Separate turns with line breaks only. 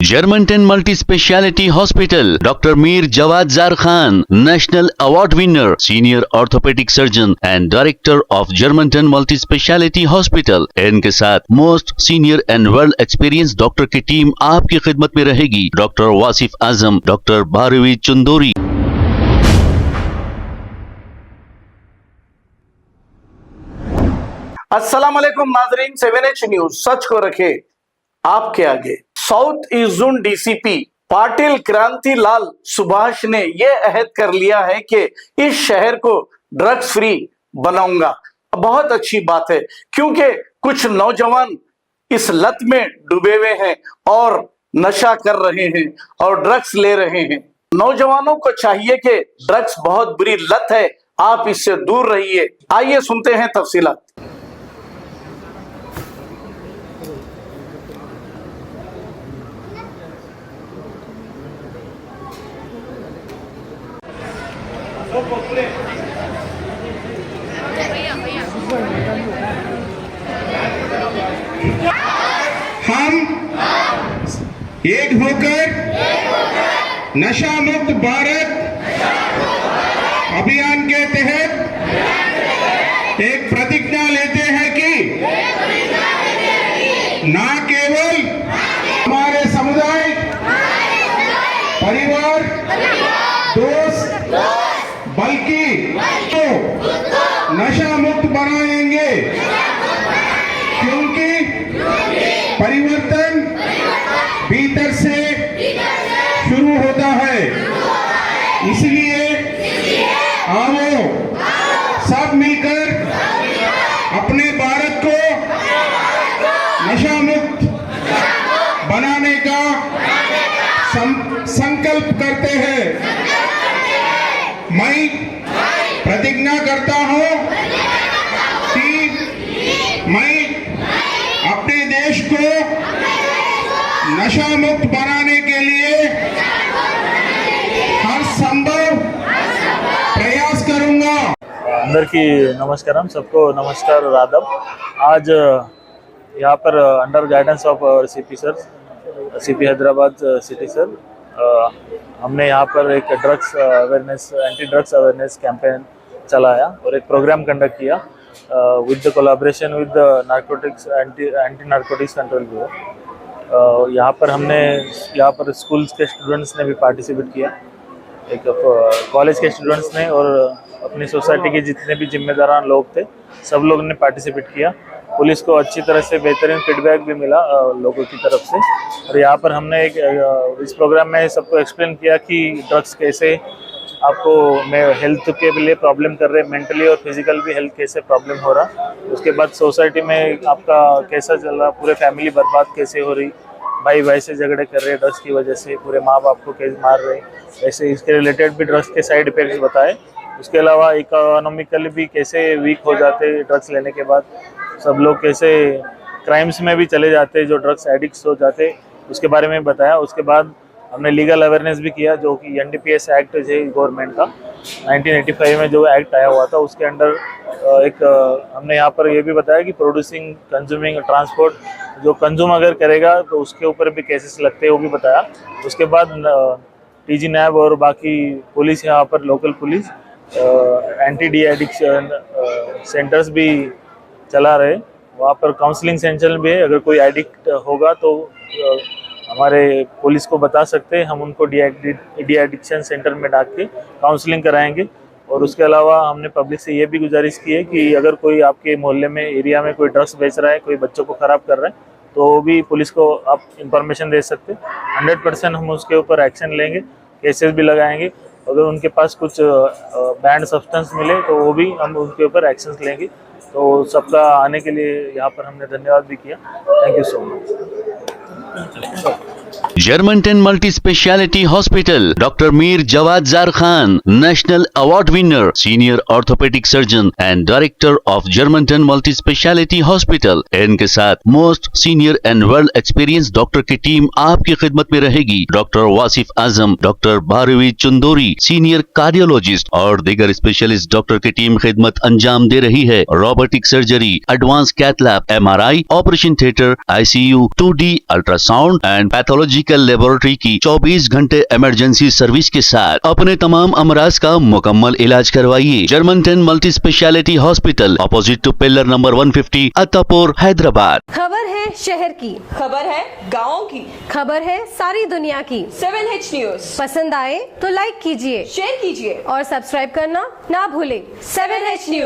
Germantown Multi Speciality Hospital, Dr. Mir Jawad Zar Khan, National Award winner, Senior Orthopedic Surgeon and Director of Germantown Multi Speciality Hospital। इनके साथ most senior and world experience doctor की team आपकी खिदमत में रहेगी। Doctor Wasif Azam, doctor Bharvi Chandori.
अस्सलाम वालेकुम नाजरीन, 7H न्यूज सच को रखे आपके आगे। South east zone DCP Patil क्रांति लाल सुभाष ने यह अहद कर लिया है कि इस शहर को ड्रग्स फ्री बनाऊंगा। बहुत अच्छी बात है, क्योंकि कुछ नौजवान इस लत में डूबे हुए हैं और नशा कर रहे हैं और ड्रग्स ले रहे हैं। नौजवानों को चाहिए कि ड्रग्स बहुत बुरी लत है, आप इससे दूर रहिए। आइए सुनते हैं तफसीलात।
हम एक होकर नशा मुक्त भारत अभियान के तहत एक प्रतिज्ञा लेते हैं कि न केवल हमारे समुदाय, परिवार, दोस्त, बल्कि तो नशा मुक्त बनाएंगे, क्योंकि परिवर्तन भीतर से शुरू होता है। इसलिए आओ सब मिलकर अपने भारत को नशा मुक्त बनाने का संकल्प करते हैं। मैं प्रतिज्ञा करता हूं कि मैं अपने देश को नशा मुक्त बनाने के लिए हर संभव प्रयास करूंगा।
अंदर की नमस्कारम, सबको नमस्कार और आदाब। आज यहाँ पर under guidance of CP sir, CP Hyderabad city sir, हमने यहाँ पर एक drugs awareness, anti drugs awareness campaign चलाया और एक प्रोग्राम कंडक्ट किया with the collaboration with the narcotics anti narcotics control bureau. यहाँ पर स्कूल्स के स्टूडेंट्स ने भी पार्टिसिपेट किया, एक कॉलेज के स्टूडेंट्स ने, और अपनी सोसाइटी के जितने भी जिम्मेदारान लोग थे सब लोग ने पार्टिसिपेट किया। पुलिस को अच्छी तरह से बेहतरीन फीडबैक भी मिला लोगों की तरफ से। और यहाँ पर हमने इस प्रोग्राम में सबको एक्सप्लेन किया कि ड्रग्स कैसे आपको हेल्थ के लिए प्रॉब्लम कर रहे, मेंटली और फिजिकल भी हेल्थ कैसे प्रॉब्लम हो रहा। उसके बाद सोसाइटी में आपका कैसा चल रहा, पूरे फैमिली बर्बाद कैसे हो रही, भाई भाई से झगड़े कर रहे ड्रग्स की वजह से, पूरे माँ बाप को कैसे मार रहे, ऐसे इसके रिलेटेड भी ड्रग्स के साइड इफेक्ट्स बताए। उसके अलावा इकोनॉमिकली भी कैसे वीक हो जाते ड्रग्स लेने के बाद, सब लोग कैसे क्राइम्स में भी चले जाते जो ड्रग्स एडिक्ट्स हो जाते, उसके बारे में बताया। उसके बाद हमने लीगल अवेयरनेस भी किया, जो कि एनडीपीएस एक्ट है गवर्नमेंट का 1985 में जो एक्ट आया हुआ था, उसके अंडर हमने यहाँ पर ये भी बताया कि प्रोड्यूसिंग, कंज्यूमिंग, ट्रांसपोर्ट, जो कंज्यूम अगर करेगा तो उसके ऊपर भी केसेस लगते हैं, वो भी बताया। उसके बाद टीजी नैब और बाकी पुलिस, यहाँ पर local police anti de addiction centres भी चला रहे, वहाँ पर काउंसलिंग सेंटर भी है। अगर कोई एडिक्ट होगा तो हमारे पुलिस को बता सकते हैं, हम उनको डी एडिक्शन सेंटर में डाल के काउंसलिंग कराएंगे। और उसके अलावा हमने पब्लिक से ये भी गुजारिश की है कि अगर कोई आपके मोहल्ले में, एरिया में कोई ड्रग्स बेच रहा है, कोई बच्चों को ख़राब कर रहा है, तो वो भी पुलिस को आप इंफॉर्मेशन दे सकते हैं। 100% हम उसके ऊपर एक्शन लेंगे, केसेस भी लगाएंगे। अगर उनके पास कुछ बैंड सब्सटेंस मिले तो वो भी हम उनके ऊपर एक्शन लेंगे। तो सबका आने के लिए यहाँ पर हमने धन्यवाद भी किया। Thank you so much.
Germantown Multi Speciality Hospital, Dr. Mir Jawad Zar Khan, National Award winner, Senior Orthopedic Surgeon and Director of Germantown Multi Speciality Hospital। इनके साथ most senior and world experience doctor की team आपकी खिदमत में रहेगी। Doctor Wasif Azam, doctor Bharvi Chandori, senior cardiologist और दीगर specialist doctor की टीम खिदमत अंजाम दे रही है। Robotic surgery, advance cath lab, MRI, operation theatre, ICU, 2D ultrasound and pathology pathological laboratory की 24 घंटे इमरजेंसी सर्विस के साथ अपने तमाम अमराज का मुकम्मल इलाज करवाइए। Germanten multi speciality hospital, opposite to pillar number 150, Attapur, Hyderabad.
खबर है शहर की,
खबर है गाँव की,
खबर है सारी दुनिया की।
7H न्यूज
पसंद आए तो लाइक कीजिए,
शेयर कीजिए
और सब्सक्राइब करना ना भूलें।
7H news.